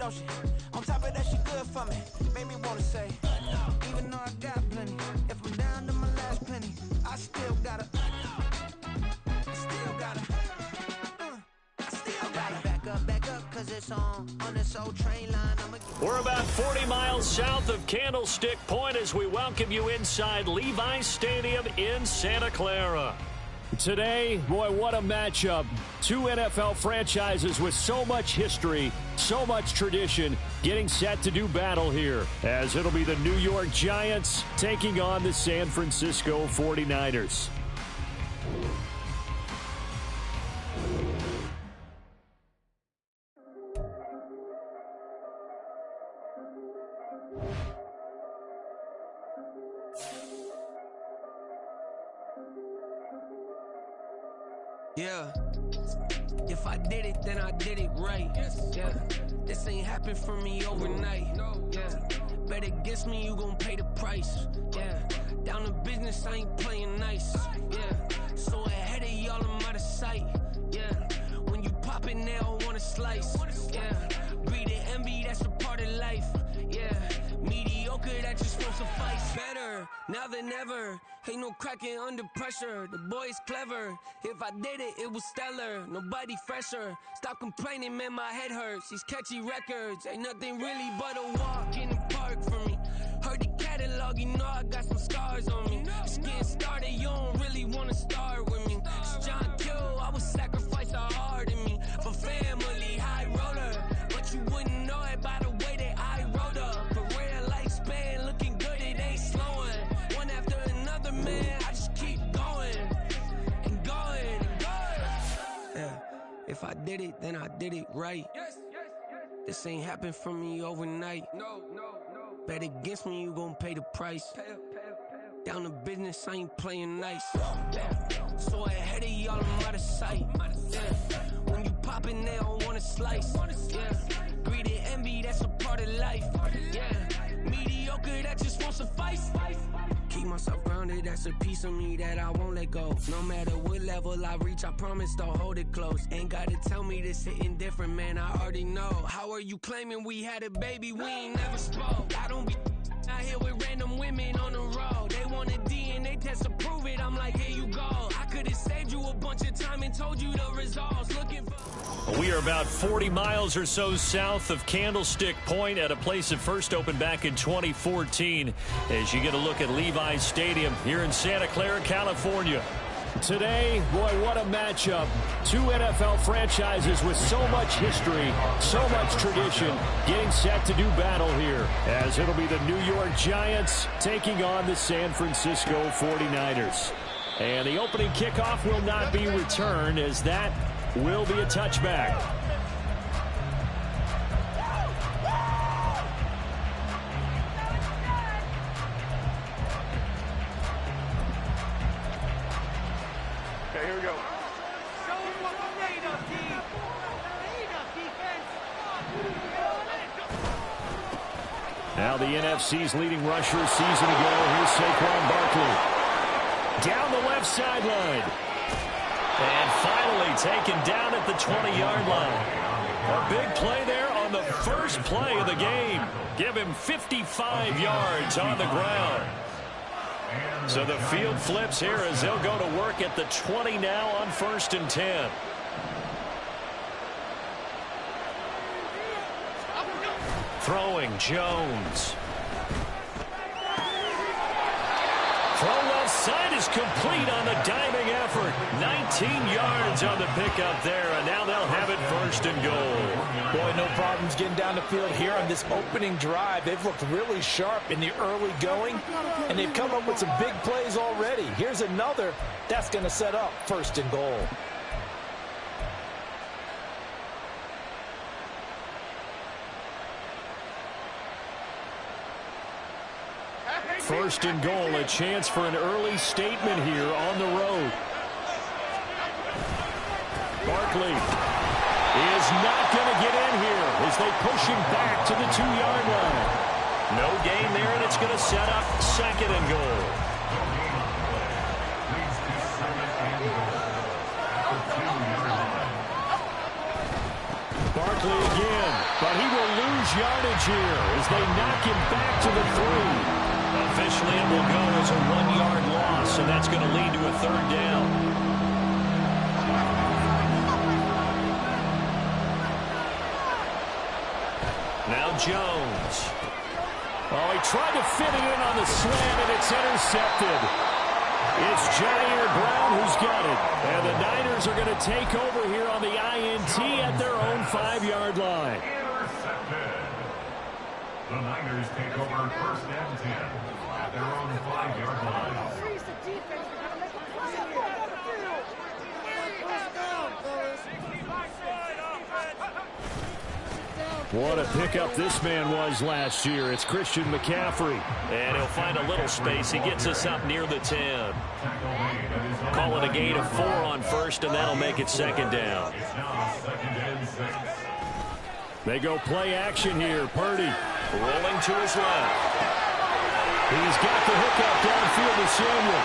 don't she? On top of that, she good for me. Made me wanna say, even though I got plenty, if I'm down to my last penny, I still gotta back up, cause it's on this old train line. We're about 40 miles south of Candlestick Point as we welcome you inside Levi Stadium in Santa Clara. Today, boy, what a matchup. Two NFL franchises with so much history, so much tradition, getting set to do battle here, as it'll be the New York Giants taking on the San Francisco 49ers. Yeah, if I did it, then I did it right. Yeah, this ain't happened for me overnight. Yeah, bet against me, you gon' pay the price. Yeah, down to business, I ain't playing nice. Yeah, so ahead of y'all, I'm out of sight. Yeah, when you pop it, they don't wanna slice. Yeah, greed and envy, that's a part of life. Yeah, mediocre, that just won't suffice. Better now than ever. Ain't no cracking under pressure. The boy's clever. If I did it, it was stellar. Nobody fresher. Stop complaining, man, my head hurts. These catchy records ain't nothing really but a walk in the park for me. Heard the catalog, you know I got some scars on me. Just getting started, you don't really wanna start with me. It's John Kill, I would sacrifice a heart in me for family, high roller. But you wouldn't know it by the way that I wrote up. Career lifespan looking good, it ain't slowing. One after another, man, I just keep going and going and going. Yeah, if I did it, then I did it right. This ain't happened for me overnight. No. Bet against me, you gon' pay the price. Down to business, I ain't playing nice. Yeah. So ahead of y'all, I'm out of sight. Yeah. When you poppin', they don't wanna slice. Yeah. Greed and envy, that's a part of life. Yeah. Mediocre, that just won't suffice. Keep myself grounded, that's a piece of me that I won't let go. No matter what level I reach, I promise to hold it close. Ain't gotta tell me this hitting different, man, I already know. How are you claiming we had a baby, we ain't never spoke? I don't be out here with random women on the road. They want a DNA test to prove it, I'm like, here you go. I could've saved you a bunch of time and told you the results. Looking for... We are about 40 miles or so south of Candlestick Point at a place that first opened back in 2014 as you get a look at Levi Stadium here in Santa Clara, California. Today, boy, what a matchup. Two NFL franchises with so much history, so much tradition, getting set to do battle here as it'll be the New York Giants taking on the San Francisco 49ers. And the opening kickoff will not be returned as that will be a touchback. Okay, here we go. Now the NFC's leading rusher a season ago. Here's Saquon Barkley. Down the left sideline. And finally taken down at the 20-yard line. A big play there on the first play of the game. Give him 55 yards on the ground. So the field flips here as they'll go to work at the 20 now on 1st and 10. Throwing Jones. Throw left side is complete on the diving effort. 19 yards on the pickup there, and now they'll have it 1st and goal. Boy, no problems getting down the field here on this opening drive. They've looked really sharp in the early going, and they've come up with some big plays already. Here's another that's going to set up 1st and goal. First and goal, a chance for an early statement here on the road. Barkley is not going to get in here as they push him back to the 2-yard line. No gain there, and it's going to set up 2nd and goal. Barkley again, but he will lose his yardage here as they knock him back to the 3. Officially, it will go as a 1-yard loss, and that's going to lead to a 3rd down. Now Jones. Oh, he tried to fit it in on the slant, and it's intercepted. It's Jair Brown who's got it. And the Niners are going to take over here on the INT at their own 5-yard line. Intercepted. The Niners take over 1st and 10 at their own 5-yard line. What a pickup this man was last year. It's Christian McCaffrey. And he'll find a little space. He gets us up near the 10. Call it a gain of 4 on 1st, and that'll make it 2nd down. They go play action here. Purdy rolling to his left. He's got the hookup downfield to Samuel.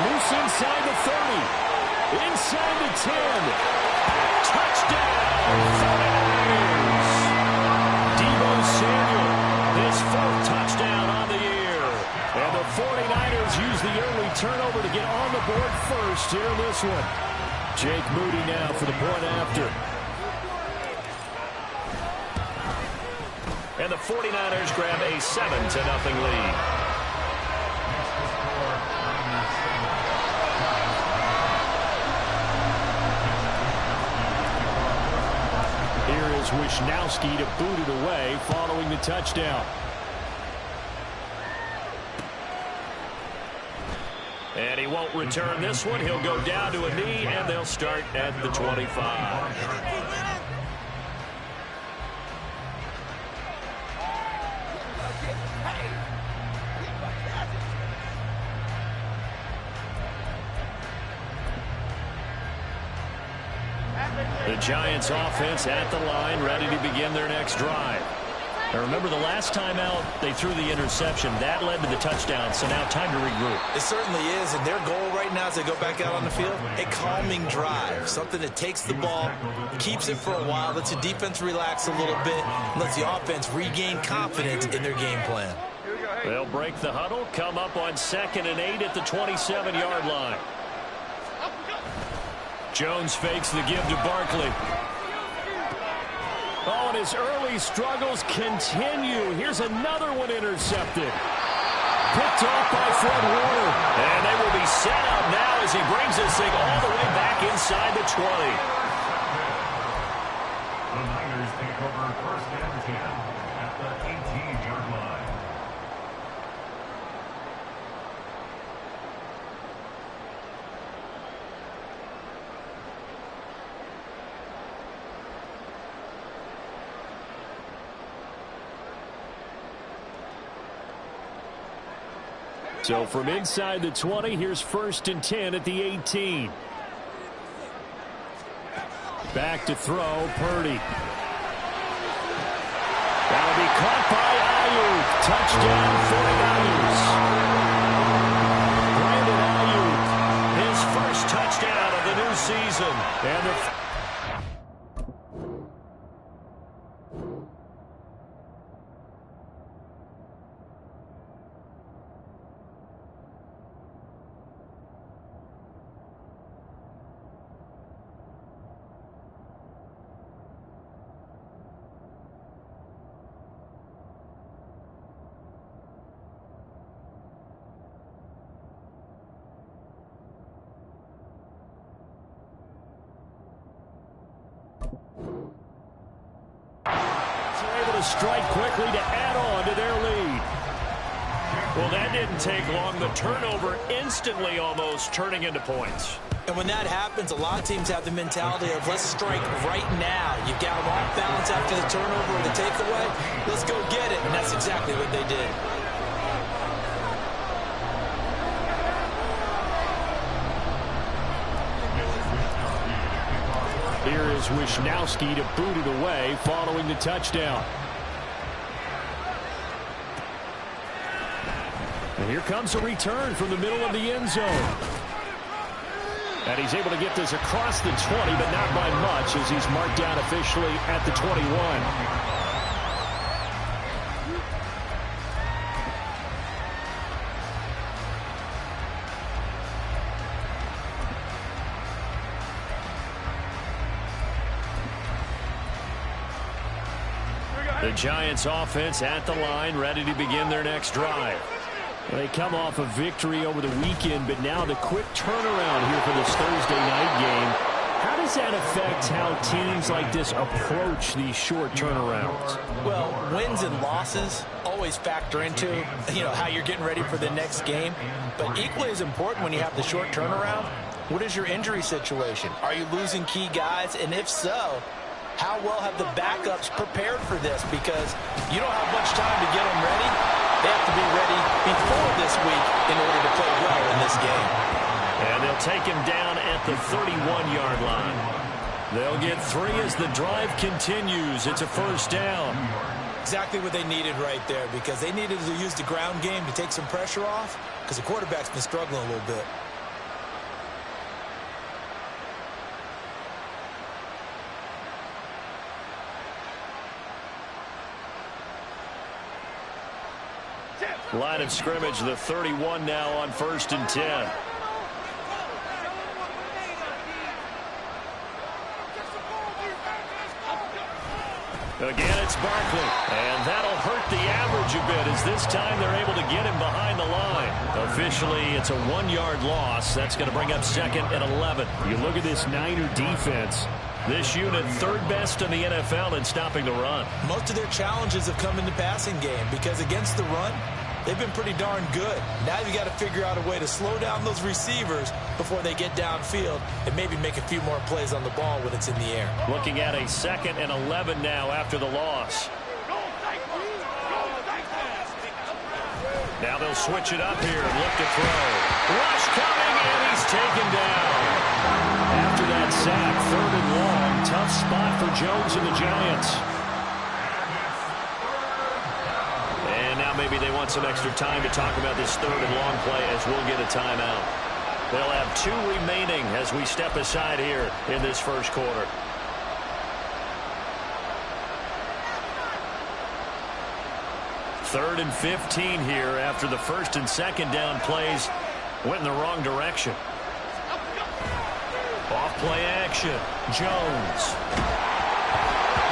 Loose inside the 30. Inside the 10. Touchdown! 49ers! Deebo Samuel, his 4th touchdown on the year. And the 49ers use the early turnover to get on the board first here in this one. Jake Moody now for the point after. And the 49ers grab a 7-0 lead. Here is Wisnowski to boot it away following the touchdown. And he won't return this one. He'll go down to a knee, and they'll start at the 25. The Giants offense at the line, ready to begin their next drive. Now remember, the last time out, they threw the interception. That led to the touchdown, so now time to regroup. It certainly is, and their goal right now as they go back out on the field, a calming drive, something that takes the ball, keeps it for a while, lets the defense relax a little bit, and lets the offense regain confidence in their game plan. They'll break the huddle, come up on 2nd and 8 at the 27-yard line. Jones fakes the give to Barkley. Oh, and his early struggles continue. Here's another one intercepted. Picked off by Fred Warner. And they will be set up now as he brings this thing all the way back inside the 20. The Niners take over 1st and 10 at the 18-yard line. So from inside the 20, here's 1st and 10 at the 18. Back to throw, Purdy. That'll be caught by Ayuk. Touchdown, 49ers. Brandon Ayuk, his 1st touchdown of the new season. And the strike quickly to add on to their lead. Well, that didn't take long. The turnover instantly almost turning into points. And when that happens, a lot of teams have the mentality of let's strike right now. You've got them off balance after the turnover or the takeaway. Let's go get it. And that's exactly what they did. Here is Wisnowski to boot it away following the touchdown. And here comes a return from the middle of the end zone. And he's able to get this across the 20, but not by much as he's marked down officially at the 21. The Giants offense at the line, ready to begin their next drive. They come off a victory over the weekend, but now the quick turnaround here for this Thursday night game. How does that affect how teams like this approach these short turnarounds? Well, wins and losses always factor into, how you're getting ready for the next game. But equally as important when you have the short turnaround, what is your injury situation? Are you losing key guys? And if so, how well have the backups prepared for this? Because you don't have much time to get them ready. They have to be ready before this week in order to play well in this game. And they'll take him down at the 31-yard line. They'll get 3 as the drive continues. It's a first down. Exactly what they needed right there, because they needed to use the ground game to take some pressure off, because the quarterback's been struggling a little bit. Line of scrimmage, the 31 now on 1st and 10. Again, it's Barkley, and that'll hurt the average a bit as this time they're able to get him behind the line. Officially, it's a 1-yard loss. That's going to bring up 2nd and 11. You look at this Niner defense. This unit 3rd best in the NFL in stopping the run. Most of their challenges have come in the passing game because against the run, they've been pretty darn good. Now you got to figure out a way to slow down those receivers before they get downfield and maybe make a few more plays on the ball when it's in the air. Looking at a 2nd and 11 now after the loss. Now they'll switch it up here and look to throw. Rush coming, and he's taken down. After that sack, 3rd and long, tough spot for Jones and the Giants. Maybe they want some extra time to talk about this 3rd and long play as we'll get a timeout. They'll have 2 remaining as we step aside here in this first quarter. Third and 15 here after the 1st and 2nd down plays went in the wrong direction. Off play action. Jones.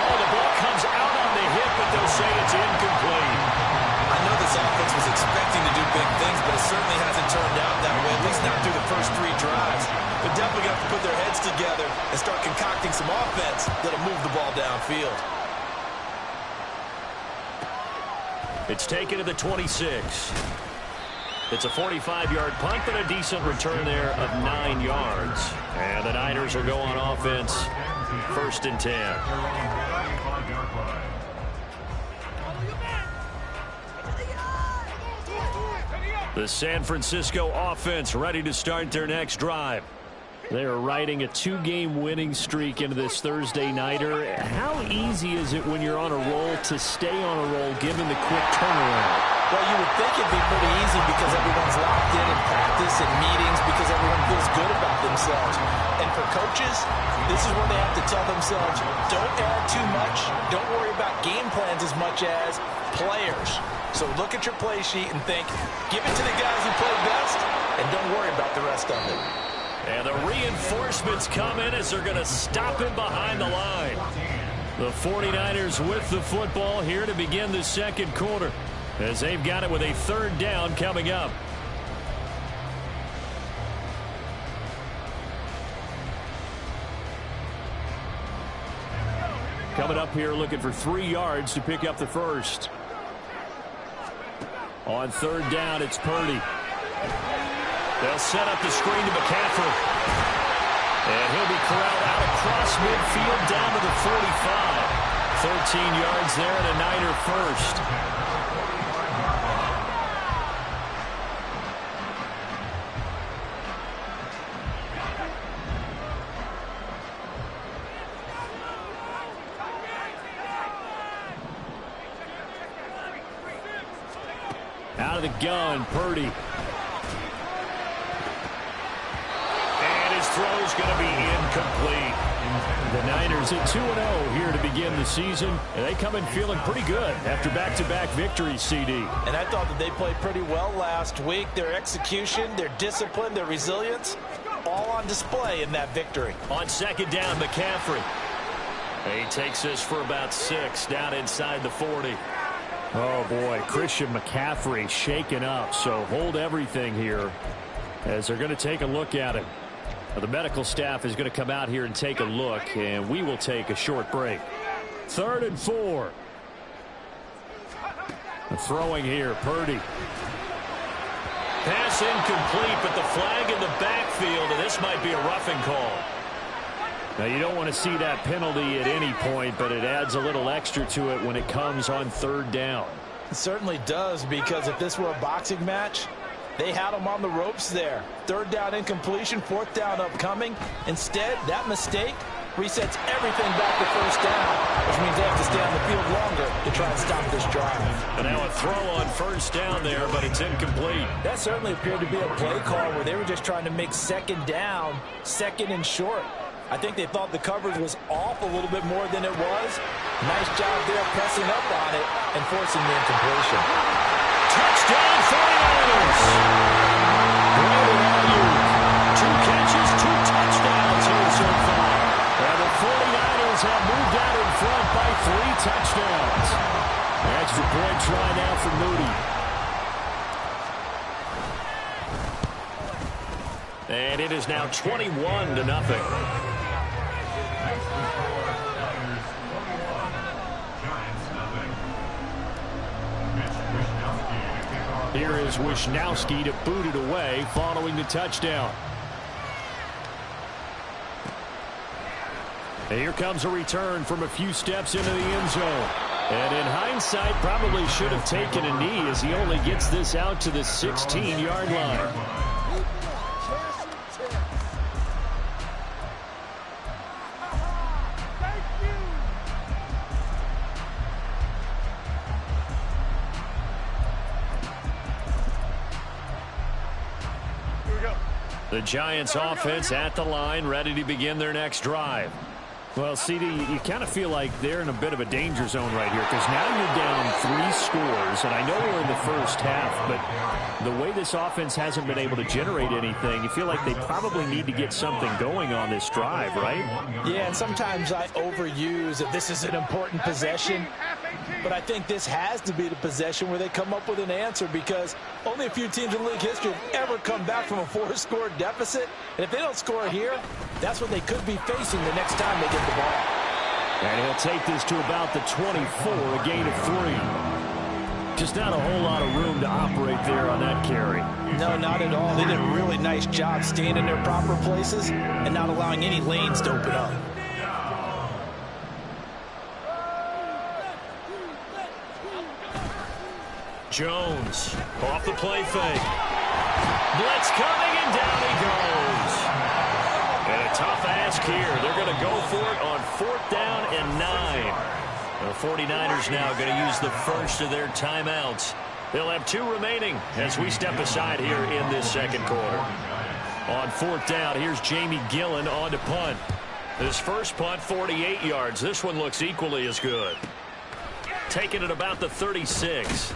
Oh, the ball comes out on the hip, but they'll say it's incomplete. I know this offense was expecting to do big things, but it certainly hasn't turned out that way, at least not through the first 3 drives. They're definitely going to have to put their heads together and start concocting some offense that'll move the ball downfield. It's taken to the 26. It's a 45-yard punt, but a decent return there of 9 yards. And the Niners will go on offense, 1st and 10. The San Francisco offense ready to start their next drive. They are riding a 2-game winning streak into this Thursday nighter. How easy is it when you're on a roll to stay on a roll given the quick turnaround? Well, you would think it'd be pretty easy because everyone's locked in practice and meetings because everyone feels good about themselves. And for coaches, this is where they have to tell themselves, don't add too much. Don't worry about game plans as much as players. So look at your play sheet and think, give it to the guys who play best, and don't worry about the rest of it. And the reinforcements come in as they're going to stop him behind the line. The 49ers with the football here to begin the second quarter as they've got it with a 3rd down coming up. Coming up here looking for 3 yards to pick up the first. On 3rd down, it's Purdy. They'll set up the screen to McCaffrey. And he'll be corralled out across midfield down to the 45. 13 yards there and a Niner first. Out of the gun, Purdy. Throw's going to be incomplete. The Niners at 2-0 here to begin the season, and they come in feeling pretty good after back-to-back victories, CD. And I thought that they played pretty well last week. Their execution, their discipline, their resilience, all on display in that victory. On 2nd down, McCaffrey. He takes this for about 6 down inside the 40. Oh, boy, Christian McCaffrey shaken up, so hold everything here as they're going to take a look at him. Now, the medical staff is going to come out here and take a look, and we will take a short break. 3rd and 4. Throwing here, Purdy. Pass incomplete, but the flag in the backfield, and this might be a roughing call. Now, you don't want to see that penalty at any point, but it adds a little extra to it when it comes on 3rd down. It certainly does, because if this were a boxing match, they had him on the ropes there. 3rd down incompletion, 4th down upcoming. Instead, that mistake resets everything back to 1st down, which means they have to stay on the field longer to try and stop this drive. And now a throw on 1st down there, but it's incomplete. That certainly appeared to be a play call where they were just trying to make 2nd down, 2nd and short. I think they thought the coverage was off a little bit more than it was. Nice job there pressing up on it and forcing the incompletion. Touchdown 49ers! Brandon Ayuk, 2 catches, 2 touchdowns here so far. And the 49ers have moved out in front by 3 touchdowns. Extra point try now for Moody. And it is now 21-0. Here is Wisnowski to boot it away following the touchdown. And here comes a return from a few steps into the end zone. And in hindsight, probably should have taken a knee as he only gets this out to the 16-yard line. The Giants offense at the line, ready to begin their next drive. Well, CD, you kind of feel like they're in a bit of a danger zone right here because now you're down 3 scores, and I know we're in the first half, but the way this offense hasn't been able to generate anything, you feel like they probably need to get something going on this drive, right? Yeah, and sometimes I overuse if this is an important possession, but I think this has to be the possession where they come up with an answer because only a few teams in league history have ever come back from a 4-score deficit, and if they don't score here, that's what they could be facing the next time they get the ball. And he'll take this to about the 24, a gain of 3. Just not a whole lot of room to operate there on that carry. No, not at all. They did a really nice job staying in their proper places and not allowing any lanes to open up. Jones off the play fake. Blitz coming, and down he goes. And a tough ask here. They're going to go for it on 4th down and 9. The 49ers now going to use the first of their timeouts. They'll have 2 remaining as we step aside here in this second quarter. On 4th down, here's Jamie Gillen on to punt. This first punt, 48 yards. This one looks equally as good. Taking it about the 36.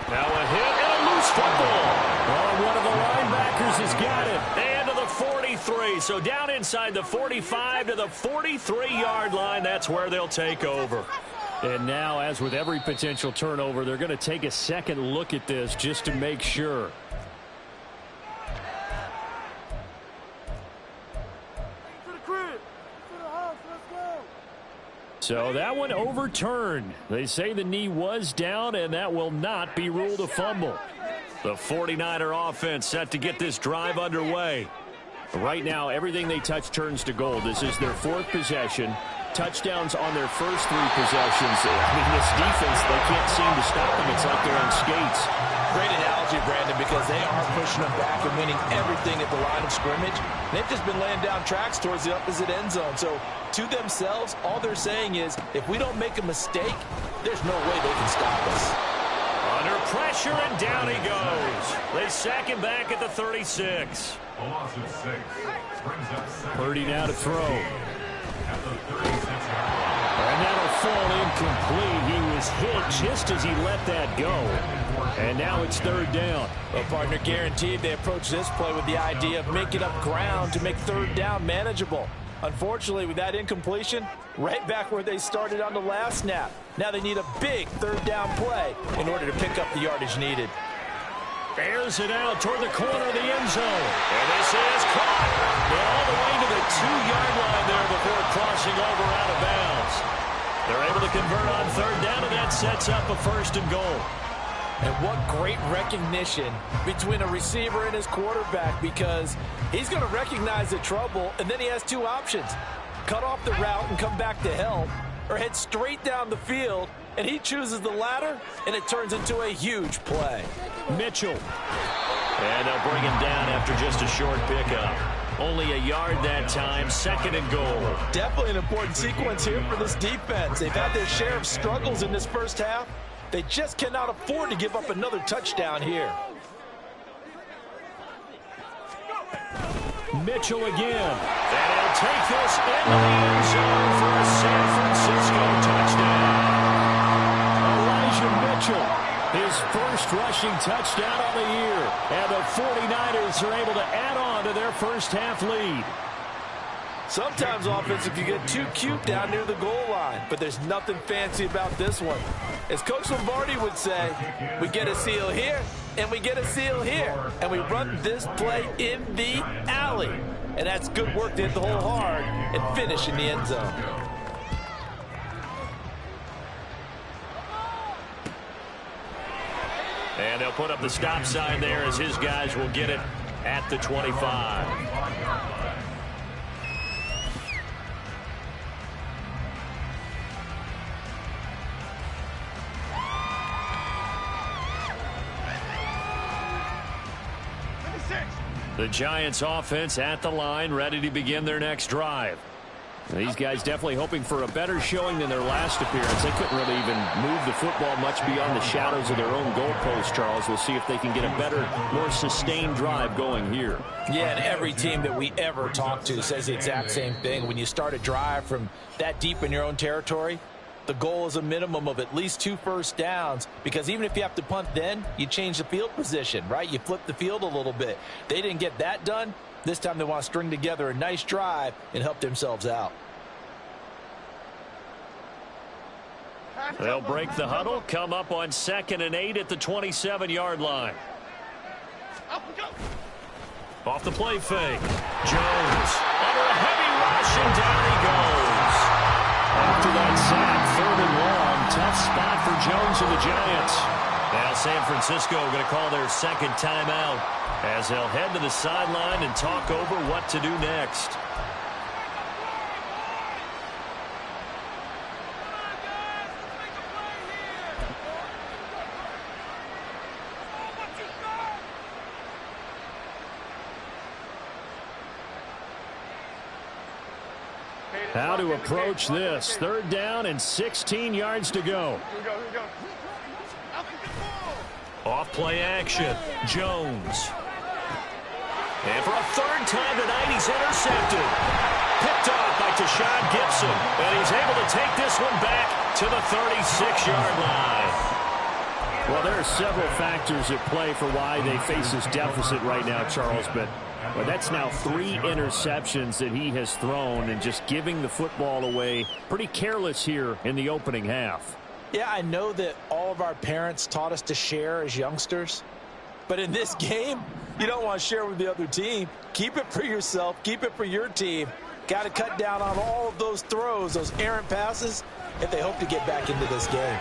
Now a hit and a loose football. Oh, one of the linebackers has got it. And to the 43. So down inside the 45 to the 43-yard line. That's where they'll take over. And now, as with every potential turnover, they're going to take a second look at this just to make sure. So that one overturned. They say the knee was down, and that will not be ruled a fumble. The 49er offense set to get this drive underway. Right now, everything they touch turns to gold. This is their 4th possession. Touchdowns on their first 3 possessions. I mean, this defense, they can't seem to stop them. It's like they're on skates. Great analogy, Brandon, because they are pushing them back and winning everything at the line of scrimmage. They've just been laying down tracks towards the opposite end zone. So, to themselves, all they're saying is, if we don't make a mistake, there's no way they can stop us. Under pressure, and down he goes. They sack him back at the 36. A loss of 6. Brings up 7. Purdy now to throw. At the 36-yard And that'll fall incomplete. He was hit just as he let that go. And now it's 3rd down. Well, partner, guaranteed they approach this play with the idea of making up ground to make 3rd down manageable. Unfortunately, with that incompletion, right back where they started on the last snap. Now they need a big third down play in order to pick up the yardage needed. Airs it out toward the corner of the end zone. And this is caught. All the way to the 2-yard line there before crossing over out of bounds. They're able to convert on third down, and that sets up a 1st and goal. And what great recognition between a receiver and his quarterback, because he's going to recognize the trouble, and then he has 2 options. Cut off the route and come back to help, or head straight down the field, and he chooses the latter, and it turns into a huge play. Mitchell. And they'll bring him down after just a short pickup. Only a yard that time, 2nd and goal. Definitely an important sequence here for this defense. They've had their share of struggles in this first half. They just cannot afford to give up another touchdown here. Mitchell again. And he'll take this into the end zone for a San Francisco touchdown. Elijah Mitchell, his first rushing touchdown of the year. And the 49ers are able to add on to their first half lead. Sometimes offense can get too cute down near the goal line, but there's nothing fancy about this one. As Coach Lombardi would say, we get a seal here, and we get a seal here, and we run this play in the alley. And that's good work to hit the hole hard and finish in the end zone. And they'll put up the stop sign there as his guys will get it at the 25. The Giants offense at the line, ready to begin their next drive. These guys definitely hoping for a better showing than their last appearance. They couldn't really even move the football much beyond the shadows of their own goalpost, Charles. We'll see if they can get a better, more sustained drive going here. Yeah, and every team that we ever talk to says the exact same thing. When you start a drive from that deep in your own territory, the goal is a minimum of at least 2 first downs, because even if you have to punt then, you change the field position, right? You flip the field a little bit. They didn't get that done. This time they want to string together a nice drive and help themselves out. They'll break the huddle, come up on 2nd and 8 at the 27-yard line. Off the play fake. Jones under a heavy rush, and down he goes. After that sack, 3rd and long, tough spot for Jones and the Giants. Now San Francisco going to call their 2nd timeout as they'll head to the sideline and talk over what to do next. How to approach this. 3rd down and 16 yards to go. Off play action. Jones. And for a 3rd time tonight, he's intercepted. Picked off by Tashawn Gibson. And he's able to take this one back to the 36-yard line. Well, there are several factors at play for why they face this deficit right now, Charles, but that's now 3 interceptions that he has thrown, and just giving the football away pretty careless here in the opening half. Yeah, I know that all of our parents taught us to share as youngsters, but in this game, you don't want to share with the other team. Keep it for yourself. Keep it for your team. Got to cut down on all of those throws, those errant passes, if they hope to get back into this game.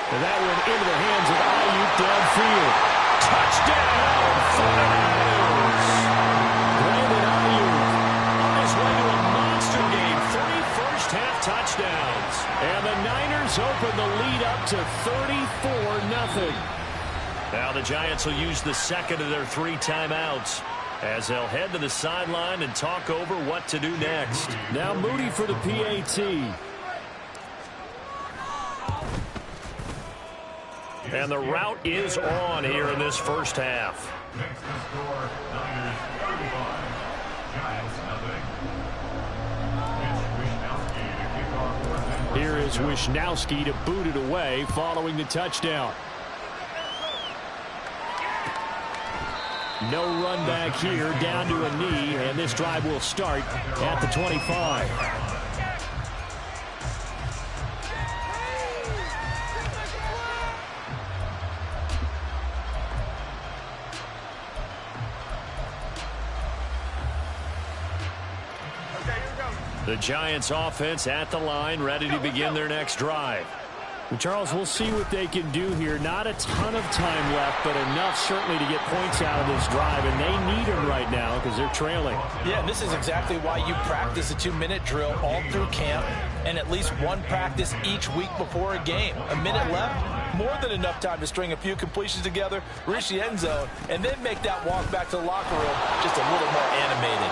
And that one into the hands of Ayuk downfield. Touchdown, 49ers! Brandon Ayuk on his way to a monster game. 3 first-half touchdowns. And the Niners open the lead up to 34-0. Now the Giants will use the 2nd of their 3 timeouts as they'll head to the sideline and talk over what to do next. Now Moody for the PAT. And the route is on here in this first half. Here is Wisnowski to boot it away following the touchdown. No run back here, down to a knee, and this drive will start at the 25. The Giants offense at the line, ready to begin their next drive. And Charles, we'll see what they can do here. Not a ton of time left, but enough certainly to get points out of this drive, and they need them right now because they're trailing. Yeah, and this is exactly why you practice a 2-minute drill all through camp and at least one practice each week before a game. A minute left, more than enough time to string a few completions together, reach the end zone, and then make that walk back to the locker room just a little more animated.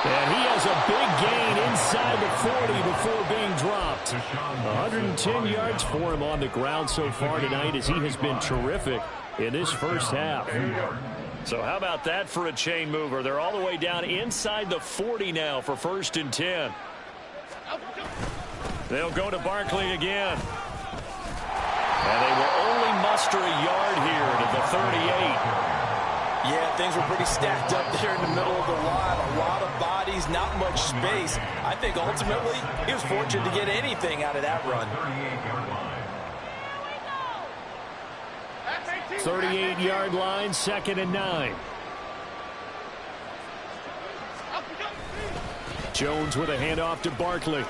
And he has a big gain inside the 40 before being dropped. 110 yards for him on the ground so far tonight as he has been terrific in this first half. So how about that for a chain mover? They're all the way down inside the 40 now for 1st and 10. They'll go to Barkley again. And they will only muster a yard here to the 38. Yeah, things were pretty stacked up there in the middle of the line. A lot of bodies, not much space. I think ultimately he was fortunate to get anything out of that run. 38-yard line, 2nd and 9. Jones with a handoff to Barkley.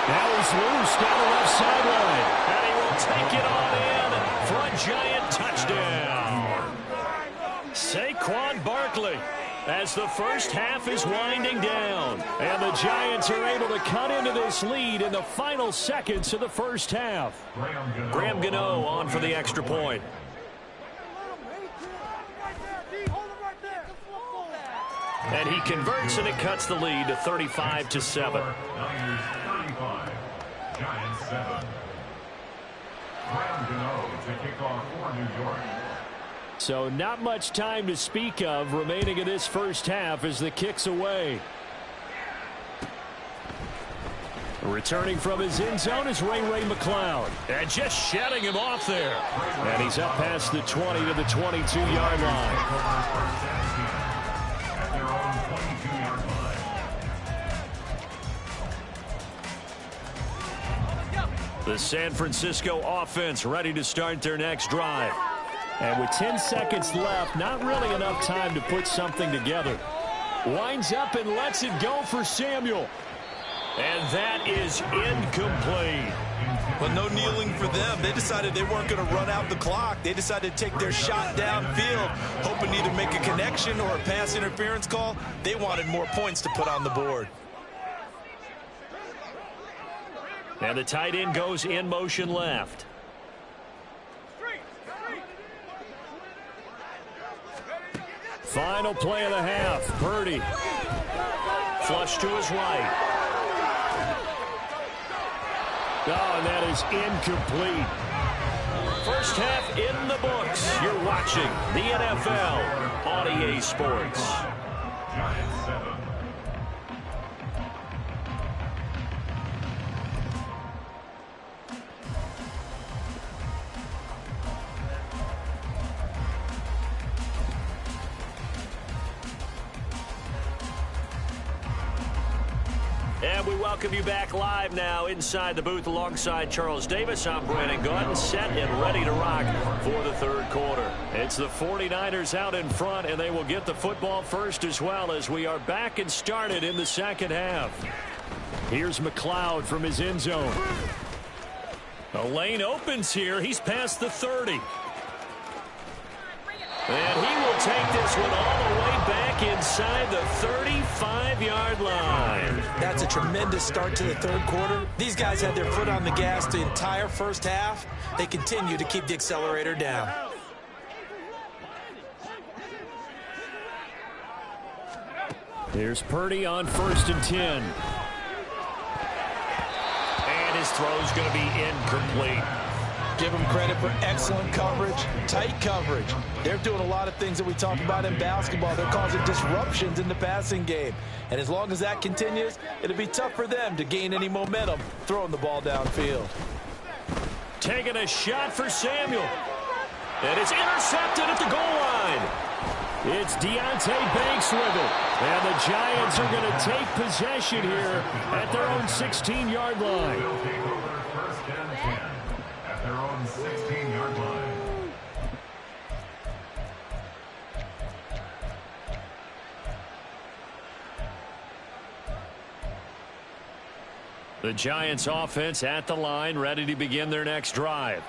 Now he's loose down the left sideline. And he will take it on in for a Giant touchdown. Saquon Barkley as the first half is winding down. And the Giants are able to cut into this lead in the final seconds of the first half. Graham Gano on for the extra point. And he converts, and it cuts the lead to 35-7. Niners 35, Giants 7. Graham Gano to kick off for New York. So not much time to speak of remaining in this first half as the kick's away. Returning from his end zone is Ray McLeod. And just shedding him off there. And he's up past the 20 to the 22-yard line. At their own 22-yard line. The San Francisco offense ready to start their next drive. And with 10 seconds left, not really enough time to put something together. Winds up and lets it go for Samuel. And that is incomplete. But no kneeling for them. They decided they weren't going to run out the clock. They decided to take their shot downfield, hoping to either make a connection or a pass interference call. They wanted more points to put on the board. And the tight end goes in motion left. Final play of the half. Purdy. Flush to his right. Oh, and that is incomplete. First half in the books. You're watching the NFL on EA Sports. Giants 7. And we welcome you back live now inside the booth alongside Charles Davis. I'm Brandon Gunn, set and ready to rock for the third quarter. It's the 49ers out in front, and they will get the football first as well as we are back and started in the second half. Here's McLeod from his end zone. The lane opens here. He's past the 30. And he will take this one all the way back inside the 35-yard line. That's a tremendous start to the third quarter. These guys had their foot on the gas the entire first half. They continue to keep the accelerator down. Here's Purdy on 1st and 10. And his throw's going to be incomplete. Give them credit for excellent coverage, tight coverage. They're doing a lot of things that we talk about in basketball. They're causing disruptions in the passing game. And as long as that continues, it'll be tough for them to gain any momentum throwing the ball downfield. taking a shot for Samuel. And it's intercepted at the goal line. It's Deonte Banks with it. And the Giants are going to take possession here at their own 16-yard line. They'll take over first and 10 at their own 16-yard line. The Giants offense at the line, ready to begin their next drive.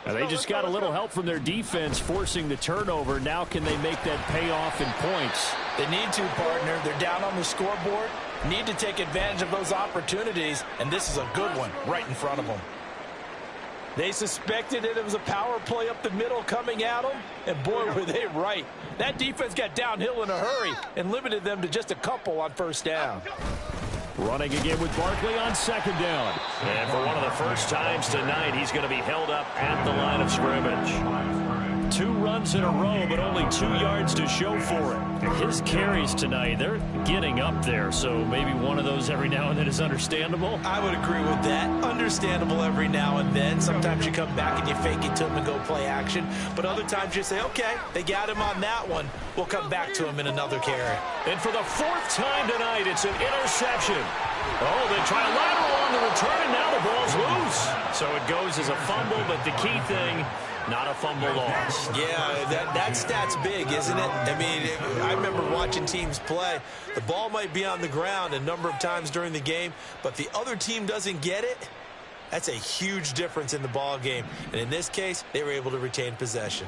Now they just got a little help from their defense forcing the turnover. Now can they make that pay off in points? They need to, partner. They're down on the scoreboard. Need to take advantage of those opportunities, and this is a good one right in front of them. They suspected that it was a power play up the middle coming at them, and boy, were they right. That defense got downhill in a hurry and limited them to just a couple on first down. Running again with Barkley on second down. And for one of the first times tonight, he's going to be held up at the line of scrimmage. 2 runs in a row, but only 2 yards to show for it. His carries tonight, they're getting up there, so maybe one of those every now and then is understandable. I would agree with that. Understandable every now and then. Sometimes you come back and you fake it to him and go play action, but other times you say, okay, they got him on that one. We'll come back to him in another carry. And for the 4th time tonight, it's an interception. Oh, they try a lateral on the return, and now the ball's loose. So it goes as a fumble, but the key thing, not a fumble loss. Yeah, that stat's big, isn't it? I mean, I remember watching teams play. The ball might be on the ground a number of times during the game, but the other team doesn't get it. That's a huge difference in the ball game. And in this case, they were able to retain possession.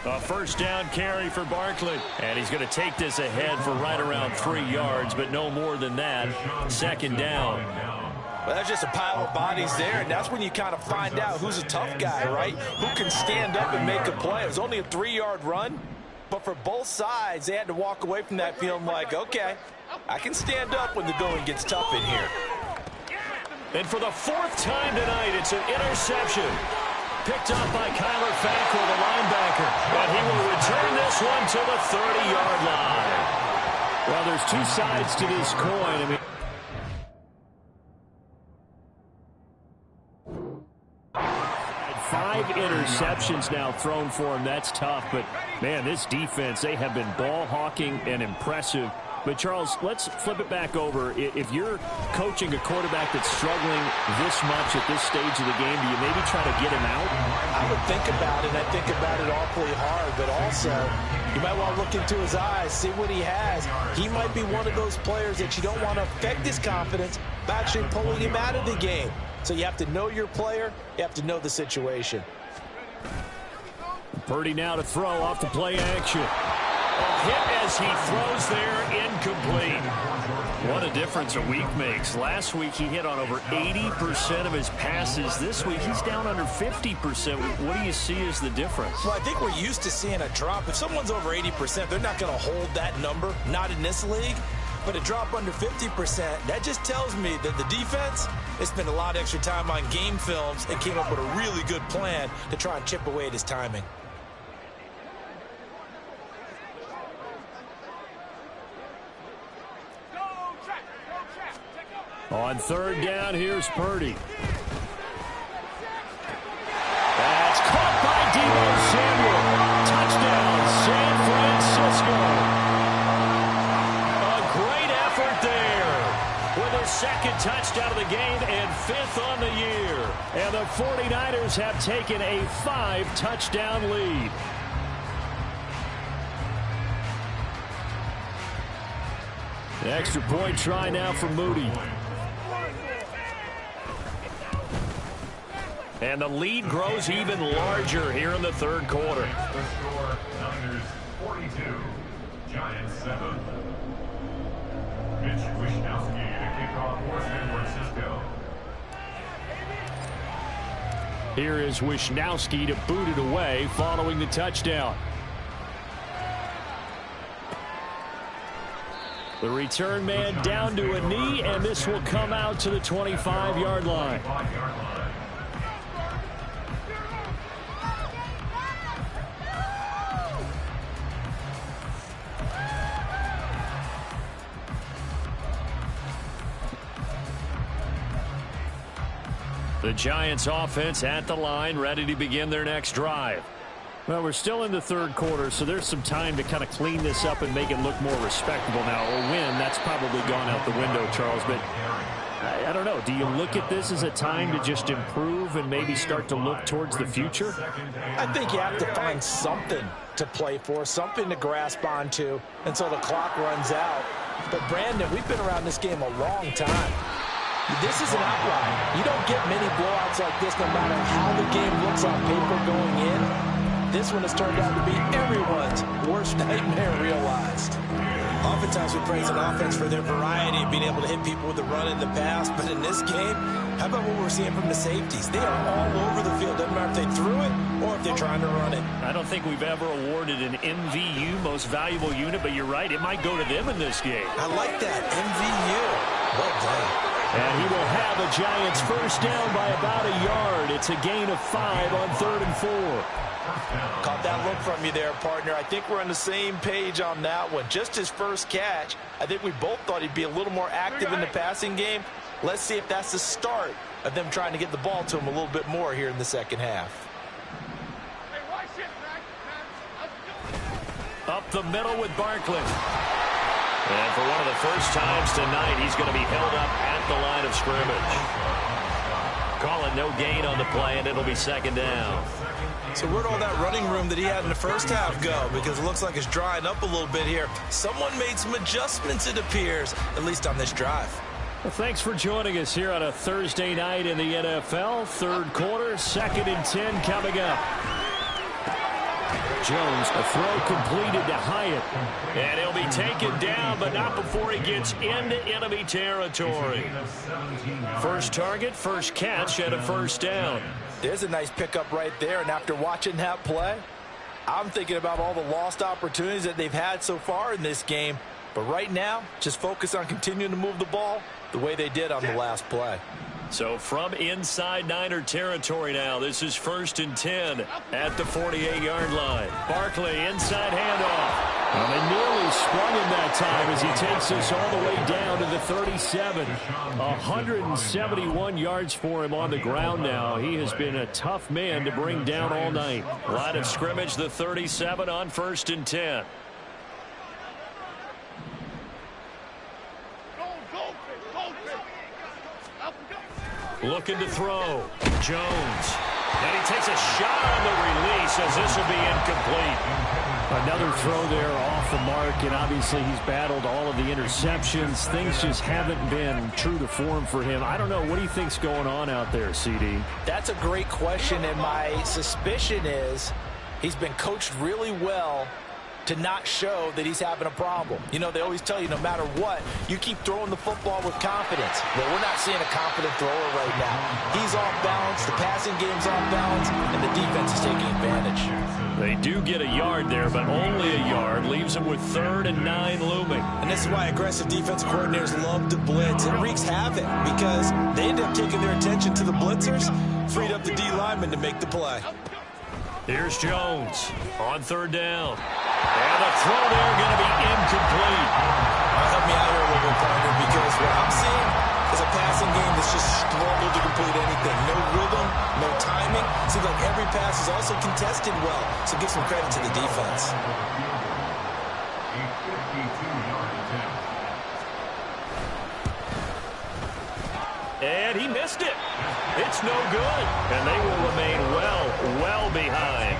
A first down carry for Barkley. And he's going to take this ahead for right around 3 yards, but no more than that. Second down. Well, that's just a pile of bodies there, and that's when you kind of find out who's a tough guy, right? Who can stand up and make a play. It was only a 3-yard run, but for both sides, they had to walk away from that feeling like, okay, I can stand up when the going gets tough in here. And for the 4th time tonight, it's an interception. Picked up by Kyler Fackrell, the linebacker. But he will return this one to the 30-yard line. Well, there's 2 sides to this coin. I mean, 5 interceptions now thrown for him. That's tough. But, man, this defense, they have been ball hawking and impressive. But, Charles, let's flip it back over. If you're coaching a quarterback that's struggling this much at this stage of the game, do you maybe try to get him out? I would think about it. I think about it awfully hard. But also, you might want to look into his eyes, see what he has. He might be one of those players that you don't want to affect his confidence by actually pulling him out of the game. So you have to know your player. You have to know the situation. Purdy now to throw off the play action. A hit as he throws there, incomplete. What a difference a week makes. Last week he hit on over 80% of his passes. This week he's down under 50%. What do you see as the difference? Well, I think we're used to seeing a drop. If someone's over 80%, they're not going to hold that number, not in this league. But a drop under 50%, that just tells me that the defense has spent a lot of extra time on game films and came up with a really good plan to try and chip away at his timing. On 3rd down, here's Purdy. That's caught by Deebo Samuel. Touchdown, San Francisco. A great effort there with a 2nd touchdown of the game and 5th on the year. And the 49ers have taken a 5-touchdown lead. The extra point try now for Moody. And the lead grows even larger here in the 3rd quarter. The score, Niners 42, Giants 7. Mitch Wishnowsky to kick off for San Francisco. Here is Wishnowsky to boot it away following the touchdown. The return man down to a knee, and this will come out to the 25-yard line. The Giants offense at the line, ready to begin their next drive. Well, we're still in the third quarter, so there's some time to kind of clean this up and make it look more respectable. Now, a win, that's probably gone out the window, Charles, but I don't know. Do you look at this as a time to just improve and maybe start to look towards the future? I think you have to find something to play for, something to grasp onto until the clock runs out. But, Brandon, we've been around this game a long time. This is an outlier. You don't get many blowouts like this no matter how the game looks on paper going in. This one has turned out to be everyone's worst nightmare realized. Oftentimes we praise an offense for their variety of being able to hit people with the run in the pass, but in this game, how about what we're seeing from the safeties? They are all over the field. Doesn't matter if they threw it or if they're trying to run it. I don't think we've ever awarded an MVU, most valuable unit, but you're right, it might go to them in this game. I like that, MVU. Well done. And he will have a Giants first down by about a yard. It's a gain of 5 on 3rd and 4. Caught that look from you there, partner. I think we're on the same page on that one. Just his first catch, I think we both thought he'd be a little more active in the passing game. Let's see if that's the start of them trying to get the ball to him a little bit more here in the second half. Up the middle with Barkley. And for one of the first times tonight, he's going to be held up at the line of scrimmage. Call it no gain on the play, and it'll be second down. So where'd all that running room that he had in the first half go? Because it looks like it's drying up a little bit here. Someone made some adjustments, it appears, at least on this drive. Well, thanks for joining us here on a Thursday night in the NFL. Third quarter, 2nd and 10 coming up. Jones, a throw completed to Hyatt. And he'll be taken down, but not before he gets into enemy territory. First target, first catch, and a first down. There's a nice pickup right there, and after watching that play, I'm thinking about all the lost opportunities that they've had so far in this game. But right now, just focus on continuing to move the ball the way they did on the last play. So from inside Niner territory now, this is 1st and 10 at the 48-yard line. Barkley, inside handoff. Well, they nearly sprung him that time as he takes us all the way down to the 37. 171 yards for him on the ground now. He has been a tough man to bring down all night. Line of scrimmage, the 37 on 1st and 10. Looking to throw. Jones. And he takes a shot on the release as this will be incomplete. Another throw there off the mark, and obviously he's battled all of the interceptions. Things just haven't been true to form for him. I don't know. What do you think's going on out there, CD? That's a great question, and my suspicion is he's been coached really well to not show that he's having a problem. You know, they always tell you no matter what, you keep throwing the football with confidence. Well, we're not seeing a confident thrower right now. He's off balance, the passing game's off balance, and the defense is taking advantage. They do get a yard there, but only a yard. Leaves them with 3rd and 9 looming. And this is why aggressive defensive coordinators love to blitz. It wreaks havoc because they end up taking their attention to the blitzers, freed up the D lineman to make the play. Here's Jones on 3rd down. And the throw there going to be incomplete. Help me out here a little bit, partner, because what I'm seeing is a passing game that's just struggled to complete anything. No rhythm, no timing. Seems like every pass is also contested well, so give some credit to the defense. And he missed it. It's no good. And they will remain well behind.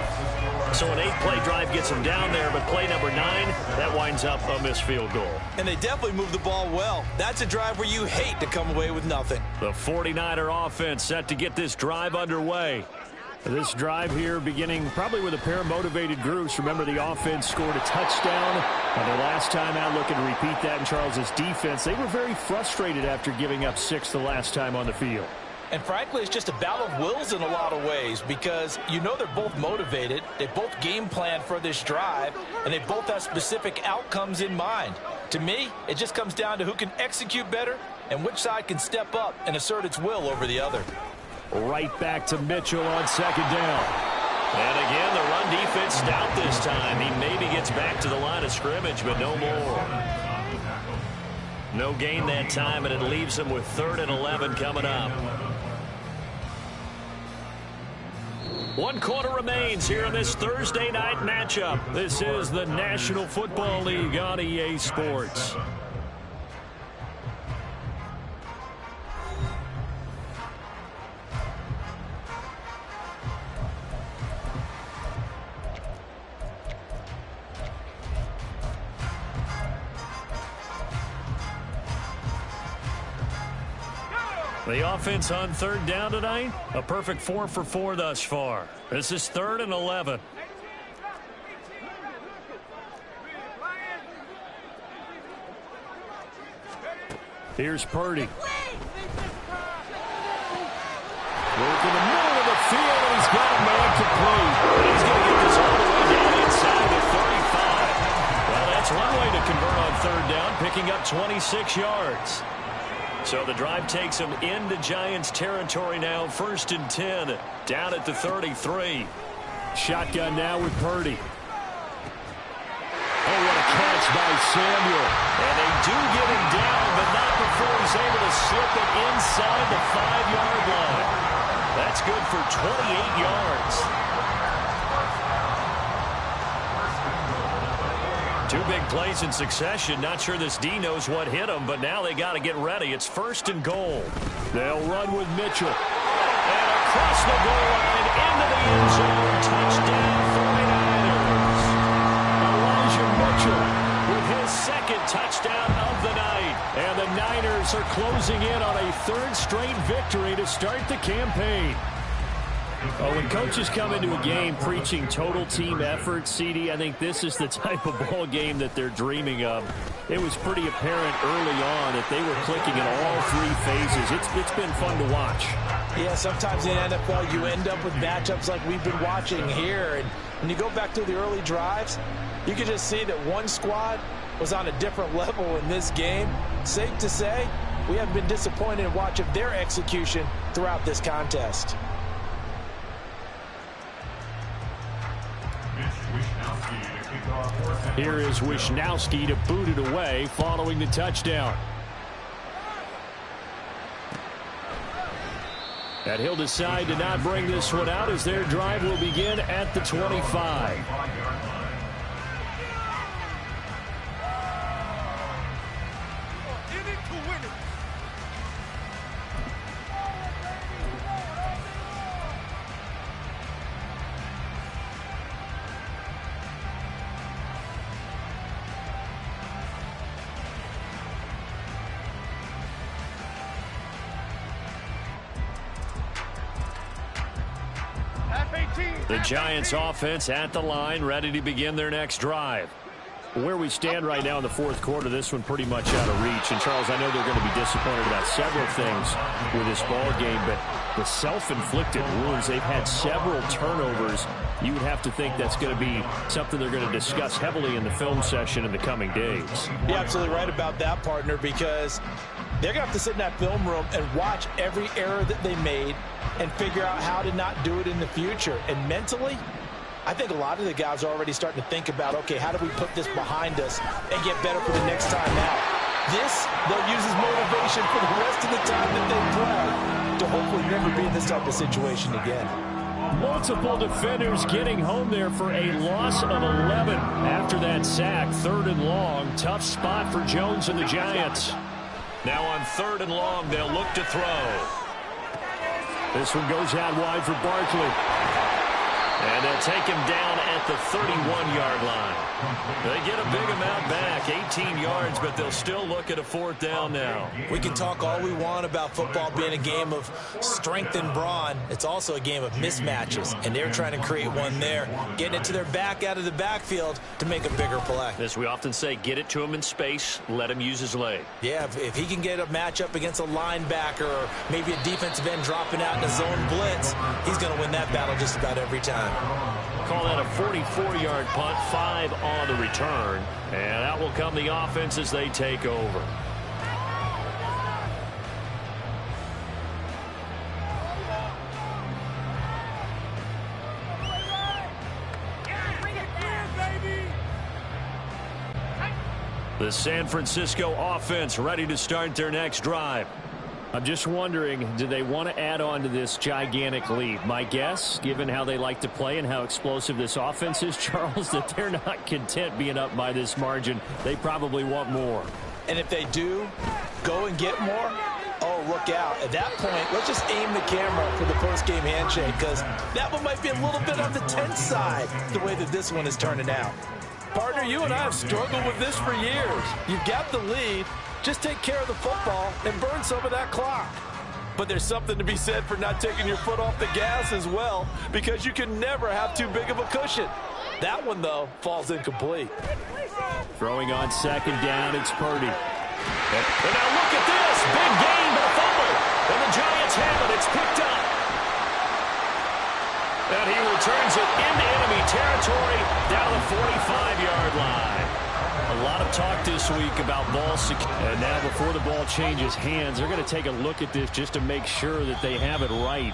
So an 8-play drive gets them down there, but play number 9, that winds up a missed field goal. And they definitely move the ball well. That's a drive where you hate to come away with nothing. The 49er offense set to get this drive underway. This drive here beginning probably with a pair of motivated groups. Remember, the offense scored a touchdown. And the last time out, looking to repeat that in Charles's defense. They were very frustrated after giving up 6 the last time on the field. And frankly, it's just a battle of wills in a lot of ways because you know they're both motivated. They both game plan for this drive, and they both have specific outcomes in mind. To me, it just comes down to who can execute better and which side can step up and assert its will over the other. Right back to Mitchell on 2nd down. And again, the run defense stout this time. He maybe gets back to the line of scrimmage, but no more. No gain that time, and it leaves him with 3rd and 11 coming up. 1 quarter remains here in this Thursday night matchup. This is the National Football League on EA Sports. The offense on 3rd down tonight, a perfect 4 for 4 thus far. This is 3rd and 11. Here's Purdy. Work in the middle of the field, and he's got a man complete. And he's going to get this all the way down inside the 35. Well, that's one way to convert on 3rd down, picking up 26 yards. So the drive takes them into Giants territory now. 1st and 10, down at the 33. Shotgun now with Purdy. Oh, what a catch by Samuel. And they do get him down, but not before he's able to slip it inside the 5-yard line. That's good for 28 yards. 2 big plays in succession. Not sure this D knows what hit him, but now they got to get ready. It's 1st and goal. They'll run with Mitchell. And across the goal line into the end zone. Touchdown 49ers. Elijah Mitchell with his 2nd touchdown of the night. And the Niners are closing in on a 3rd straight victory to start the campaign. Oh, when coaches come into a game preaching total team effort, CD, I think this is the type of ball game that they're dreaming of. It was pretty apparent early on that they were clicking in all 3 phases. It's been fun to watch. Yeah, sometimes in the NFL you end up with matchups like we've been watching here. And when you go back to the early drives, you can just see that one squad was on a different level in this game. Safe to say, we haven't been disappointed in watching their execution throughout this contest. Here is Wishnowski to boot it away following the touchdown. And he'll decide to not bring this one out as their drive will begin at the 25. The Giants offense at the line, ready to begin their next drive. Where we stand right now in the 4th quarter, this one pretty much out of reach. And, Charles, I know they're going to be disappointed about several things with this ball game, but the self-inflicted wounds, they've had several turnovers. You would have to think that's going to be something they're going to discuss heavily in the film session in the coming days. You're absolutely right about that, partner, because they're going to have to sit in that film room and watch every error that they made and figure out how to not do it in the future. And mentally, I think a lot of the guys are already starting to think about, okay, how do we put this behind us and get better for the next time out? This, they'll use as motivation for the rest of the time that they play to hopefully never be in this type of situation again. Multiple defenders getting home there for a loss of 11 after that sack. 3rd and long. Tough spot for Jones and the Giants. Now on 3rd and long, they'll look to throw. This one goes out wide for Barkley. And they'll take him down at the 31-yard line. They get a big amount back, 18 yards, but they'll still look at a 4th down now. We can talk all we want about football being a game of strength and brawn. It's also a game of mismatches, and they're trying to create one there, getting it to their back out of the backfield to make a bigger play. As we often say, get it to him in space, let him use his leg. Yeah, if he can get a matchup against a linebacker or maybe a defensive end dropping out in a zone blitz, he's going to win that battle just about every time. Call that a 44-yard punt, 5 on the return. And out will come the offense as they take over. The San Francisco offense ready to start their next drive. I'm just wondering, do they want to add on to this gigantic lead? My guess, given how they like to play and how explosive this offense is, Charles, that they're not content being up by this margin. They probably want more. And if they do go and get more, oh, look out. At that point, let's just aim the camera for the post-game handshake, because that one might be a little bit on the tense side, the way that this one is turning out. Partner, you and I have struggled with this for years. You've got the lead. Just take care of the football and burn some of that clock. But there's something to be said for not taking your foot off the gas as well, because you can never have too big of a cushion. That one, though, falls incomplete. Throwing on second down, it's Purdy. And now look at this. Big gain, but a fumble. And the Giants have it. It's picked up. And he returns it into enemy territory down the 45-yard line. A lot of talk this week about ball security. And now before the ball changes hands, they're going to take a look at this just to make sure that they have it right.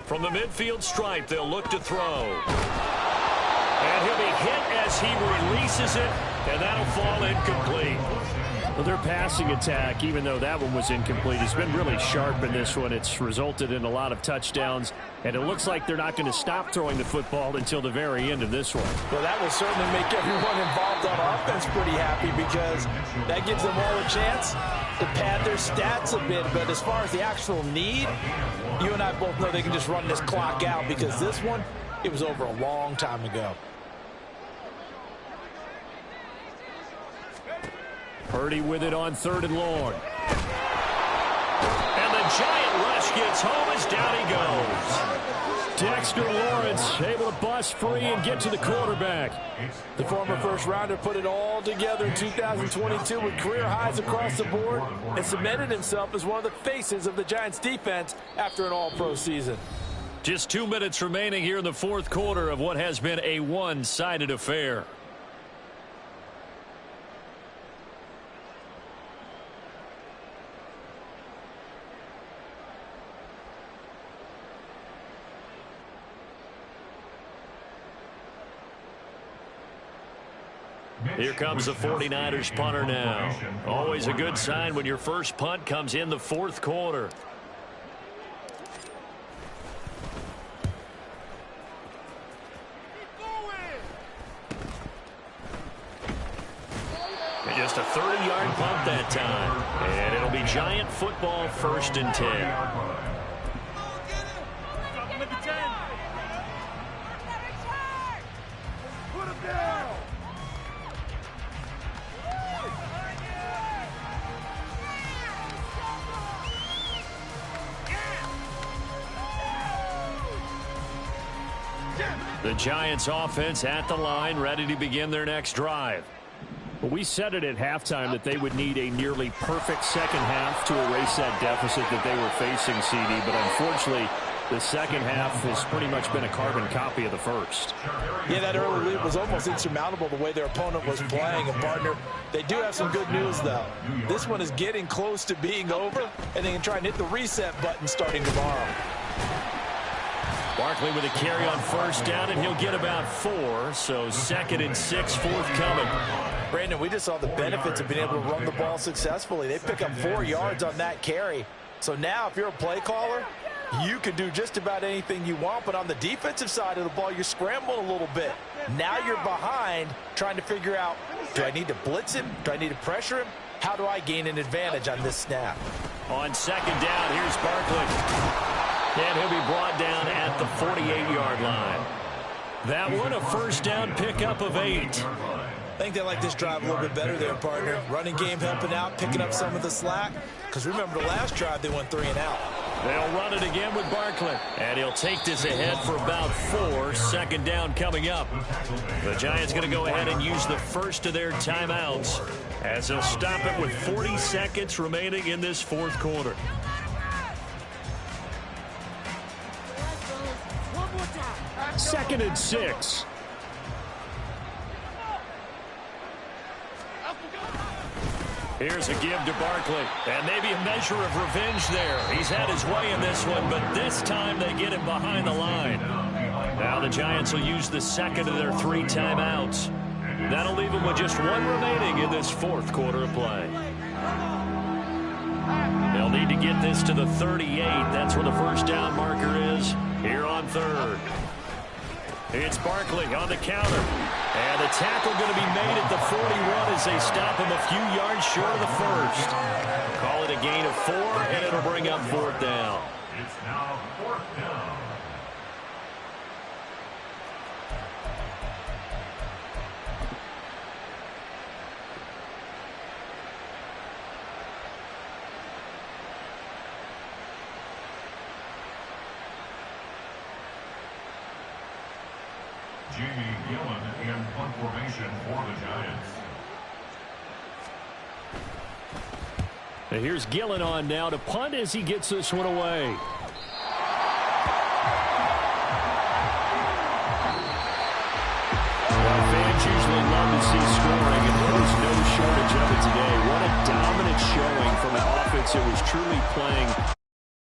From the midfield stripe, they'll look to throw. And he'll be hit as he releases it, and that'll fall incomplete. Well, their passing attack, even though that one was incomplete, has been really sharp in this one. It's resulted in a lot of touchdowns, and it looks like they're not going to stop throwing the football until the very end of this one. Well, that will certainly make everyone involved on offense pretty happy, because that gives them all a chance to pad their stats a bit. But as far as the actual need, you and I both know they can just run this clock out, because this one, it was over a long time ago. Purdy with it on 3rd and long. And the giant rush gets home as down he goes. Dexter Lawrence able to bust free and get to the quarterback. The former first-rounder put it all together in 2022 with career highs across the board and cemented himself as one of the faces of the Giants' defense after an all-pro season. Just 2 minutes remaining here in the fourth quarter of what has been a one-sided affair. Here comes the 49ers punter now. Always a good sign when your first punt comes in the fourth quarter. And just a 30-yard punt that time. And it'll be Giant football, 1st and 10. The Giants offense at the line, ready to begin their next drive. Well, we said it at halftime that they would need a nearly perfect second half to erase that deficit that they were facing, CD. But unfortunately, the second half has pretty much been a carbon copy of the first. Yeah, that early lead was almost insurmountable the way their opponent was playing. And, partner, they do have some good news, though. This one is getting close to being over, and they can try and hit the reset button starting tomorrow. Barkley with a carry on 1st down, and he'll get about 4. So 2nd and 6 forthcoming. Brandon, we just saw the benefits of being able to run the ball successfully. They pick up 4 yards on that carry. So now if you're a play caller, you can do just about anything you want. But on the defensive side of the ball, you're scrambling a little bit. Now you're behind trying to figure out, do I need to blitz him? Do I need to pressure him? How do I gain an advantage on this snap? On 2nd down, here's Barkley. And he'll be brought down at the 48-yard line. That one, a 1st down pickup of 8. I think they like this drive a little bit better there, partner. Running game helping out, picking up some of the slack. Because remember, the last drive they went 3 and out. They'll run it again with Barkley. And he'll take this ahead for about 4. 2nd down coming up. The Giants going to go ahead and use the first of their timeouts as they'll stop it with 40 seconds remaining in this fourth quarter. Second and 6. Here's a give to Barkley. And maybe a measure of revenge there. He's had his way in this one, but this time they get him behind the line. Now the Giants will use the second of their 3 timeouts. That'll leave them with just 1 remaining in this 4th quarter of play. They'll need to get this to the 38. That's where the first down marker is here on 3rd. It's Barkley on the counter. And the tackle going to be made at the 41 as they stop him a few yards short of the first. Call it a gain of 4, and it'll bring up 4th down. It's now 4th down. Jamie Gillen in punt formation for the Giants. And here's Gillen on now to punt as he gets this one away. Well, fans usually love to see scoring, and there was no shortage of it today. What a dominant showing from an offense that was truly playing